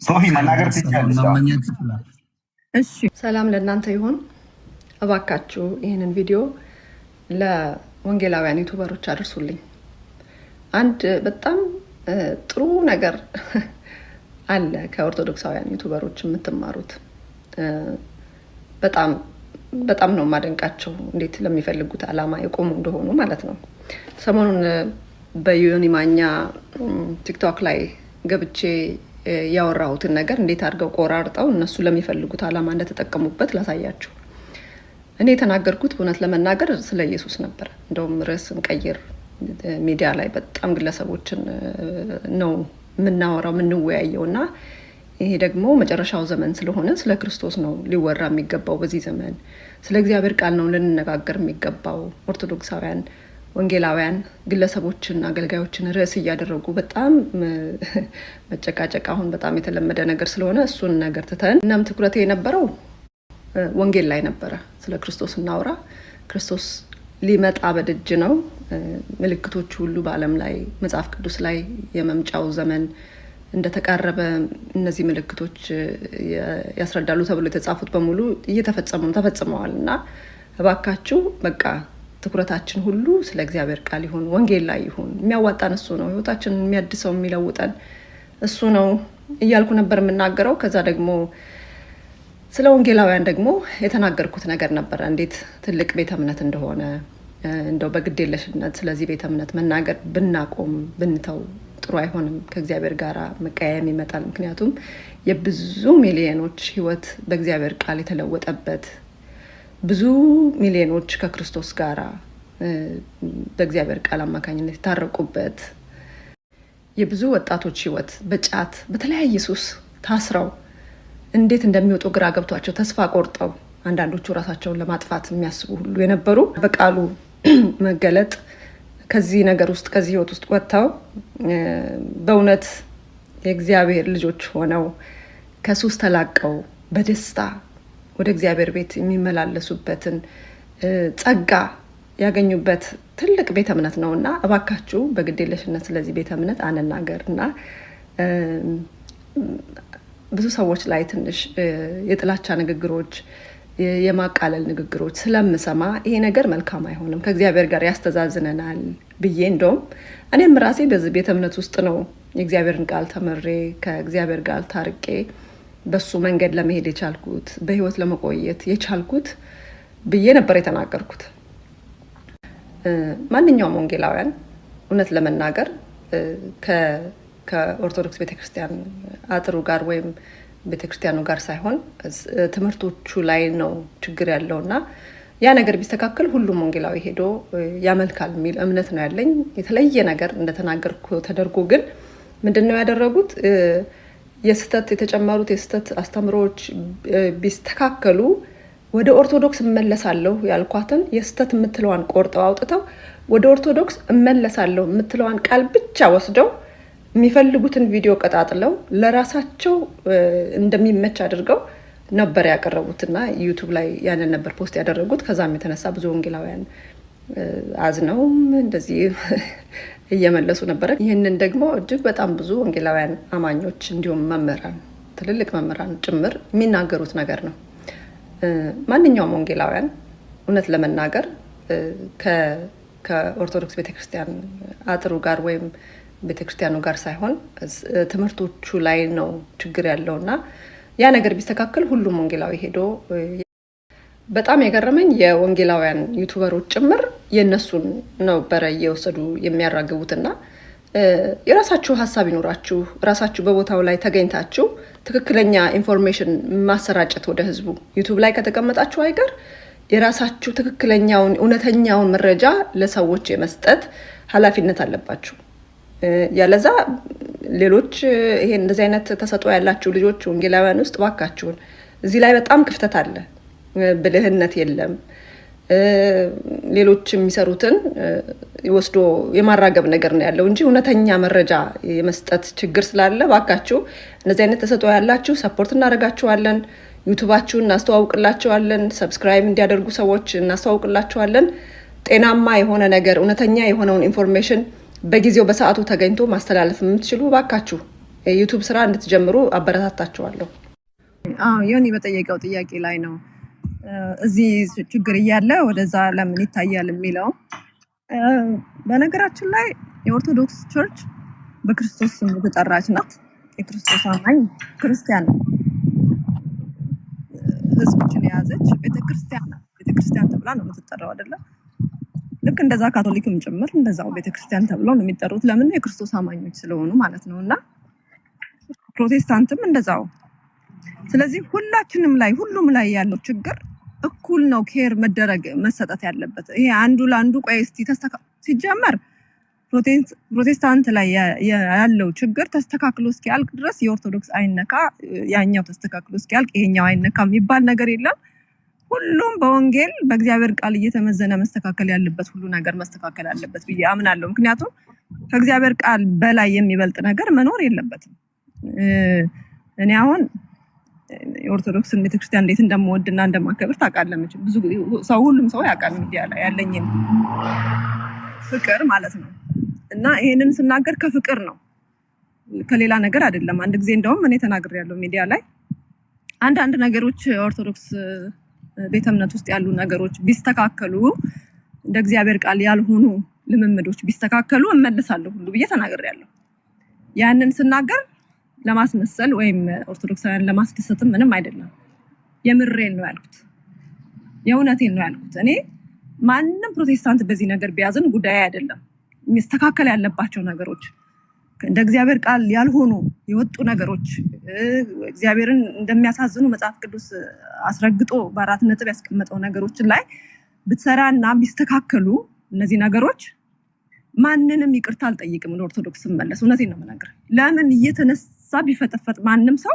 ሶፊ መናገር ትችላለሽ። እሺ ሰላም ለእናንተ ይሁን። እባካችሁ ይህንን ቪዲዮ ለወንጌላውያን ዩቲዩበሮች አድርሱልኝ። አንድ በጣም ጥሩ ነገር አለ ከኦርቶዶክሳውያን ዩቲዩበሮች የምትማሩት። በጣም ነው ማደንቃቸው እንዴት ለሚፈልጉት ዓላማ የቆሙ እንደሆኑ ማለት ነው። ሰሞኑን በዮኒ ማኛ ቲክቶክ ላይ ገብቼ ያወራሁትን ነገር እንዴት አድርገው ቆራርጠው እነሱ ለሚፈልጉት ዓላማ እንደተጠቀሙበት ላሳያችሁ። እኔ የተናገርኩት እውነት ለመናገር ስለ ኢየሱስ ነበር። እንደውም ርዕስን ቀይር ሚዲያ ላይ በጣም ግለሰቦችን ነው የምናወራው የምንወያየው እና ይሄ ደግሞ መጨረሻው ዘመን ስለሆነ ስለ ክርስቶስ ነው ሊወራ የሚገባው። በዚህ ዘመን ስለ እግዚአብሔር ቃል ነው ልንነጋገር የሚገባው። ኦርቶዶክሳውያን ወንጌላውያን ግለሰቦችን አገልጋዮችን ርዕስ እያደረጉ በጣም መጨቃጨቅ አሁን በጣም የተለመደ ነገር ስለሆነ እሱን ነገር ትተን እናም ትኩረቴ የነበረው ወንጌል ላይ ነበረ። ስለ ክርስቶስ እናውራ። ክርስቶስ ሊመጣ በደጅ ነው። ምልክቶች ሁሉ በዓለም ላይ መጽሐፍ ቅዱስ ላይ የመምጫው ዘመን እንደተቃረበ እነዚህ ምልክቶች ያስረዳሉ ተብሎ የተጻፉት በሙሉ ተፈጽመዋል እና እባካችሁ በቃ ትኩረታችን ሁሉ ስለ እግዚአብሔር ቃል ይሁን፣ ወንጌል ላይ ይሁን። የሚያዋጣን እሱ ነው፣ ህይወታችንን የሚያድሰው የሚለውጠን እሱ ነው እያልኩ ነበር የምናገረው። ከዛ ደግሞ ስለ ወንጌላውያን ደግሞ የተናገርኩት ነገር ነበረ። እንዴት ትልቅ ቤተ እምነት እንደሆነ እንደው በግዴለሽነት ስለዚህ ቤተ እምነት መናገር ብናቆም ብንተው ጥሩ አይሆንም። ከእግዚአብሔር ጋር መቀያየም ይመጣል። ምክንያቱም የብዙ ሚሊዮኖች ህይወት በእግዚአብሔር ቃል የተለወጠበት፣ ብዙ ሚሊዮኖች ከክርስቶስ ጋር በእግዚአብሔር ቃል አማካኝነት የታረቁበት፣ የብዙ ወጣቶች ህይወት በጫት በተለያየ ሱስ ታስረው እንዴት እንደሚወጡ ግራ ገብቷቸው ተስፋ ቆርጠው አንዳንዶቹ ራሳቸውን ለማጥፋት የሚያስቡ ሁሉ የነበሩ በቃሉ መገለጥ ከዚህ ነገር ውስጥ ከዚህ ህይወት ውስጥ ወጥተው በእውነት የእግዚአብሔር ልጆች ሆነው ከሱስ ተላቀው በደስታ ወደ እግዚአብሔር ቤት የሚመላለሱበትን ጸጋ ያገኙበት ትልቅ ቤተ እምነት ነው እና እባካችሁ በግዴለሽነት ስለዚህ ቤተ እምነት አንናገር እና ብዙ ሰዎች ላይ ትንሽ የጥላቻ ንግግሮች፣ የማቃለል ንግግሮች ስለምሰማ ይሄ ነገር መልካም አይሆንም፣ ከእግዚአብሔር ጋር ያስተዛዝነናል ብዬ እንደውም እኔም ራሴ በዚህ ቤተ እምነት ውስጥ ነው የእግዚአብሔርን ቃል ተምሬ ከእግዚአብሔር ጋር ታርቄ በሱ መንገድ ለመሄድ የቻልኩት በህይወት ለመቆየት የቻልኩት ብዬ ነበር የተናገርኩት። ማንኛውም ወንጌላውያን እውነት ለመናገር ከኦርቶዶክስ ቤተክርስቲያን አጥሩ ጋር ወይም ቤተክርስቲያኑ ጋር ሳይሆን ትምህርቶቹ ላይ ነው ችግር ያለውና ያ ነገር ቢስተካከል ሁሉም ወንጌላዊ ሄዶ ያመልካል የሚል እምነት ነው ያለኝ። የተለየ ነገር እንደተናገርኩ ተደርጎ ግን ምንድነው ያደረጉት? የስተት የተጨመሩት የስተት አስተምሮች ቢስተካከሉ ወደ ኦርቶዶክስ እመለሳለሁ ያልኳትን የስተት የምትለዋን ቆርጠው አውጥተው ወደ ኦርቶዶክስ እመለሳለሁ የምትለዋን ቃል ብቻ ወስደው የሚፈልጉትን ቪዲዮ ቀጣጥለው ለራሳቸው እንደሚመች አድርገው ነበር ያቀረቡትና ዩቲዩብ ላይ ያንን ነበር ፖስት ያደረጉት። ከዛም የተነሳ ብዙ ወንጌላውያን አዝነውም እንደዚህ እየመለሱ ነበር። ይህንን ደግሞ እጅግ በጣም ብዙ ወንጌላውያን አማኞች እንዲሁም መምህራን፣ ትልልቅ መምህራን ጭምር የሚናገሩት ነገር ነው። ማንኛውም ወንጌላውያን እውነት ለመናገር ከኦርቶዶክስ ቤተክርስቲያን አጥሩ ጋር ወይም ቤተክርስቲያኑ ጋር ሳይሆን ትምህርቶቹ ላይ ነው ችግር ያለውና ያ ነገር ቢስተካከል ሁሉም ወንጌላዊ ሄዶ በጣም የገረመኝ የወንጌላውያን ዩቲዩበሮች ጭምር የነሱን ነበረ እየወሰዱ የሚያራግቡትና የራሳችሁ ሀሳብ ይኖራችሁ ራሳችሁ በቦታው ላይ ተገኝታችሁ ትክክለኛ ኢንፎርሜሽን ማሰራጨት ወደ ህዝቡ ዩቲዩብ ላይ ከተቀመጣችሁ አይቀር የራሳችሁ ትክክለኛውን እውነተኛውን መረጃ ለሰዎች የመስጠት ኃላፊነት አለባችሁ። ያለዛ ሌሎች ይሄ እንደዚህ አይነት ተሰጥኦ ያላችሁ ልጆች ወንጌላውያን ውስጥ ባካችሁን እዚህ ላይ በጣም ክፍተት አለ። ብልህነት የለም። ሌሎች የሚሰሩትን ወስዶ የማራገብ ነገር ነው ያለው እንጂ እውነተኛ መረጃ የመስጠት ችግር ስላለ ባካችሁ እንደዚህ አይነት ተሰጥኦ ያላችሁ ሰፖርት እናደርጋችኋለን። ዩቲዩባችሁን እናስተዋውቅላችኋለን። ሰብስክራይብ እንዲያደርጉ ሰዎች እናስተዋውቅላችኋለን። ጤናማ የሆነ ነገር እውነተኛ የሆነውን ኢንፎርሜሽን በጊዜው በሰዓቱ ተገኝቶ ማስተላለፍ የምትችሉ ባካችሁ የዩቲዩብ ስራ እንድትጀምሩ አበረታታችኋለሁ። ዮኒ በጠየቀው ጥያቄ ላይ ነው እዚህ ችግር እያለ ወደዛ ለምን ይታያል የሚለው። በነገራችን ላይ የኦርቶዶክስ ቸርች በክርስቶስ ስም የተጠራች ናት። የክርስቶስ አማኝ ክርስቲያን ነው። ህዝቦችን የያዘች ቤተክርስቲያን ናት። ቤተክርስቲያን ተብላ ነው የምትጠራው አይደለ? ልክ እንደዛ ካቶሊክም ጭምር እንደዛው ቤተክርስቲያን ተብለው ነው የሚጠሩት። ለምን? የክርስቶስ አማኞች ስለሆኑ ማለት ነው። እና ፕሮቴስታንትም እንደዛው። ስለዚህ ሁላችንም ላይ ሁሉም ላይ ያለው ችግር እኩል ነው ኬር መደረግ መሰጠት ያለበት። ይሄ አንዱ ለአንዱ ቆይ እስቲ ሲጀመር ፕሮቴስታንት ላይ ያለው ችግር ተስተካክሎ እስኪያልቅ ድረስ የኦርቶዶክስ አይነካ፣ ያኛው ተስተካክሎ እስኪያልቅ ይሄኛው አይነካ የሚባል ነገር የለም። ሁሉም በወንጌል በእግዚአብሔር ቃል እየተመዘነ መስተካከል ያለበት ሁሉ ነገር መስተካከል አለበት ብዬ አምናለሁ። ምክንያቱም ከእግዚአብሔር ቃል በላይ የሚበልጥ ነገር መኖር የለበትም። እኔ አሁን የኦርቶዶክስን ቤተክርስቲያን እንዴት እንደምወድና እንደማከብር ታውቃለች። ብዙ ሰው ሁሉም ሰው ያውቃል ሚዲያ ላይ ያለኝን ፍቅር ማለት ነው። እና ይሄንን ስናገር ከፍቅር ነው ከሌላ ነገር አይደለም። አንድ ጊዜ እንደውም እኔ ተናግሬያለሁ ሚዲያ ላይ አንዳንድ ነገሮች ኦርቶዶክስ ቤተ እምነት ውስጥ ያሉ ነገሮች ቢስተካከሉ እንደ እግዚአብሔር ቃል ያልሆኑ ልምምዶች ቢስተካከሉ እመልሳለሁ ሁሉ ብዬ ተናግሬያለሁ። ያንን ስናገር ለማስመሰል ወይም ኦርቶዶክሳውያን ለማስደሰትም ምንም አይደለም። የምሬን ነው ያልኩት፣ የእውነቴን ነው ያልኩት። እኔ ማንም ፕሮቴስታንት በዚህ ነገር ቢያዝን ጉዳይ አይደለም። የሚስተካከል ያለባቸው ነገሮች እንደ እግዚአብሔር ቃል ያልሆኑ የወጡ ነገሮች እግዚአብሔርን እንደሚያሳዝኑ መጽሐፍ ቅዱስ አስረግጦ በአራት ነጥብ ያስቀመጠው ነገሮችን ላይ ብትሰራና ቢስተካከሉ እነዚህ ነገሮች ማንንም ይቅርታ አልጠይቅም። ኦርቶዶክስ መመለስ እውነቴን ነው የምናገር። ለምን እየተነሳ ቢፈጠፈጥ ማንም ሰው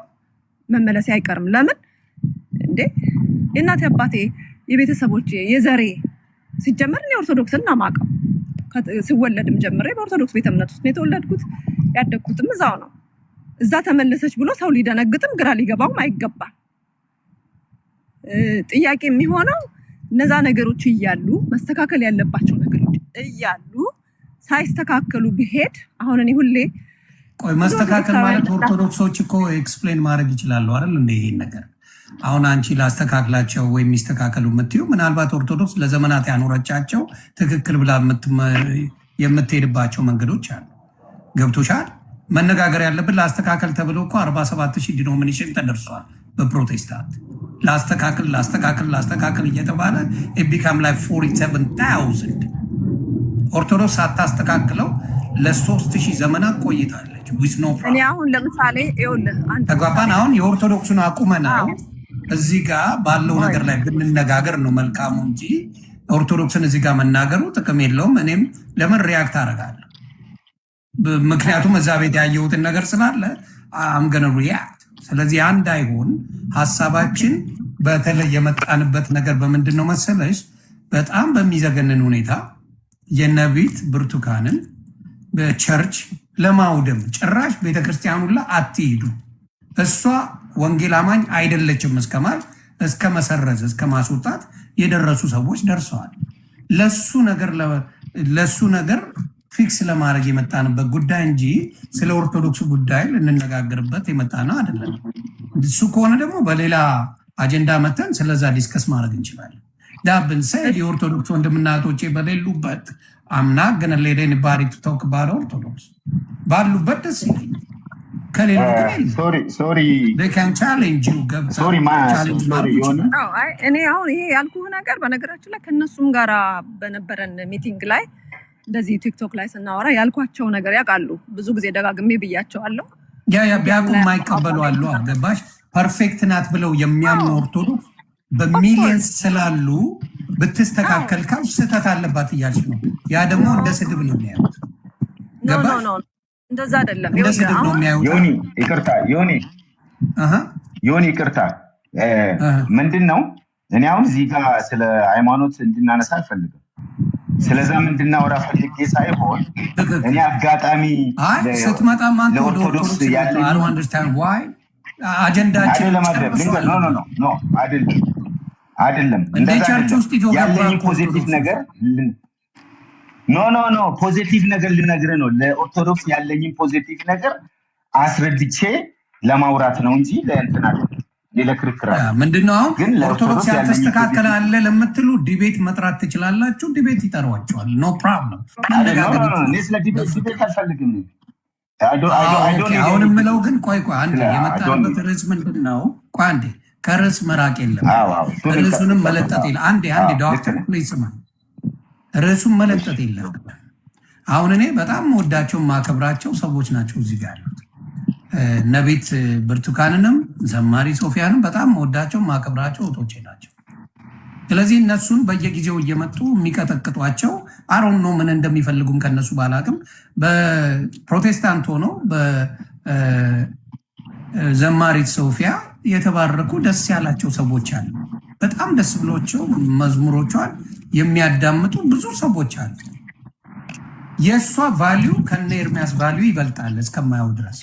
መመለስ አይቀርም። ለምን እንዴ የእናቴ አባቴ የቤተሰቦቼ የዘሬ ሲጀመር እኔ ኦርቶዶክስን እናማቀው ሲወለድም ጀምሬ በኦርቶዶክስ ቤተ እምነት ውስጥ ነው የተወለድኩት። ያደግኩትም እዛው ነው። እዛ ተመለሰች ብሎ ሰው ሊደነግጥም ግራ ሊገባውም አይገባም። ጥያቄ የሚሆነው እነዛ ነገሮች እያሉ መስተካከል ያለባቸው ነገሮች እያሉ ሳይስተካከሉ ቢሄድ አሁን እኔ ሁሌ ቆይ መስተካከል ማለት ኦርቶዶክሶች እኮ ኤክስፕሌን ማድረግ ይችላሉ አይደል? እንደ ይሄን ነገር አሁን አንቺ ላስተካክላቸው ወይም የሚስተካከሉ የምትዩ ምናልባት ኦርቶዶክስ ለዘመናት ያኖረቻቸው ትክክል ብላ የምትሄድባቸው መንገዶች አሉ። ገብቶሻል? መነጋገር ያለብን ላስተካከል ተብሎ እኮ 47,000 ዲኖሚኔሽን ተደርሷል በፕሮቴስታንት። ላስተካከል እየተባለ ቢካም ላይ 47,000 ኦርቶዶክስ አታስተካክለው ለ3,000 ዘመናት ቆይታለች። እኔ አሁን ለምሳሌ ተግባባን። አሁን የኦርቶዶክሱን አቁመናል እዚህ ጋር ባለው ነገር ላይ ብንነጋገር ነው መልካሙ እንጂ ኦርቶዶክስን እዚህ ጋር መናገሩ ጥቅም የለውም። እኔም ለምን ሪያክት አደርጋለሁ? ምክንያቱም እዛ ቤት ያየሁትን ነገር ስላለ አምገነ ሪያክት። ስለዚህ አንድ አይሆን ሀሳባችን። በተለይ የመጣንበት ነገር በምንድን ነው መሰለሽ? በጣም በሚዘገንን ሁኔታ የነቢት ብርቱካንን በቸርች ለማውደም ጭራሽ ቤተክርስቲያኑላ አትሂዱ እሷ ወንጌል አማኝ አይደለችም እስከማል እስከ መሰረዝ እስከ ማስወጣት የደረሱ ሰዎች ደርሰዋል። ለሱ ነገር ፊክስ ለማድረግ የመጣንበት ጉዳይ እንጂ ስለ ኦርቶዶክስ ጉዳይ ልንነጋገርበት የመጣ ነው አይደለም። እሱ ከሆነ ደግሞ በሌላ አጀንዳ መተን ስለዛ ዲስከስ ማድረግ እንችላለን። ዳብን ሰይድ የኦርቶዶክስ ወንድምናቶቼ በሌሉበት አምና ገነ ሌደን ባሪ ቶክ ባለ ኦርቶዶክስ ባሉበት ደስ ይለኛል። እኔ አሁን ይሄ ያልኩህ ነገር በነገራችን ላይ ከእነሱም ጋር በነበረን ሚቲንግ ላይ እንደዚህ ቲክቶክ ላይ ስናወራ ያልኳቸው ነገር ያውቃሉ። ብዙ ጊዜ ደጋግሜ ብያቸዋለሁ። ቢያውቁ የማይቀበሉ አሉ። ገባሽ? ፐርፌክት ናት ብለው የሚያምኑ ኦርቶዶክስ በሚሊየንስ ስላሉ ብትስተካከል ካልሽ ስህተት አለባት እያልሽ ነው። ያ ደግሞ እንደ ስድብ ነው የሚያዩት። ገባሽ? እንደዛ አይደለም። እንደ ስድብ ነው የሚያዩት። ዮኒ ይቅርታ፣ ምንድን ነው እኔ አሁን እዚህ ጋር ስለ ሃይማኖት እንድናነሳ አልፈልግም። ስለዛ እንድናወራ ፈልጌ ሳይሆን እኔ አጋጣሚ ስትመጣም አንተ ወደ ኦርቶዶክስ አጀንዳችን አይደለም እንደ ቸርች ውስጥ ያለኝ ፖዚቲቭ ነገር ፖዚቲቭ ነገር ልነግርህ ነው። ለኦርቶዶክስ ያለኝ ፖዚቲቭ ነገር አስረድቼ ለማውራት ነው እንጂ ለእንትና ለክርክር ምንድነው አሁን ኦርቶዶክስ ያልተስተካከለ አለ ለምትሉ ዲቤት መጥራት ትችላላችሁ። ዲቤት ይጠሯቸዋል። ኖ ፕሮብለም። ስለ ዲቤት አልፈልግም። አሁን የምለው ግን ቆይ አንዴ የመጣበት ርዕስ ምንድን ነው? ቆይ አንዴ ከርዕስ መራቅ የለም። ርዕሱንም መለጠጥ የለም። አንዴ ዶክተር ፕሊዝ ስማ፣ ርዕሱን መለጠጥ የለም። አሁን እኔ በጣም ወዳቸው ማከብራቸው ሰዎች ናቸው እዚህ ጋር ያሉት። ነቢት ብርቱካንንም ዘማሪ ሶፊያንም በጣም ወዳቸው ማከብራቸው እህቶቼ ናቸው። ስለዚህ እነሱን በየጊዜው እየመጡ የሚቀጠቅጧቸው አሮን ነው ምን እንደሚፈልጉም ከነሱ ባላቅም በፕሮቴስታንት ሆነው በዘማሪት ሶፊያ የተባረኩ ደስ ያላቸው ሰዎች አሉ። በጣም ደስ ብሎቸው መዝሙሮቿን የሚያዳምጡ ብዙ ሰዎች አሉ። የእሷ ቫሊዩ ከነ ኤርሚያስ ቫሊዩ ይበልጣል እስከማየው ድረስ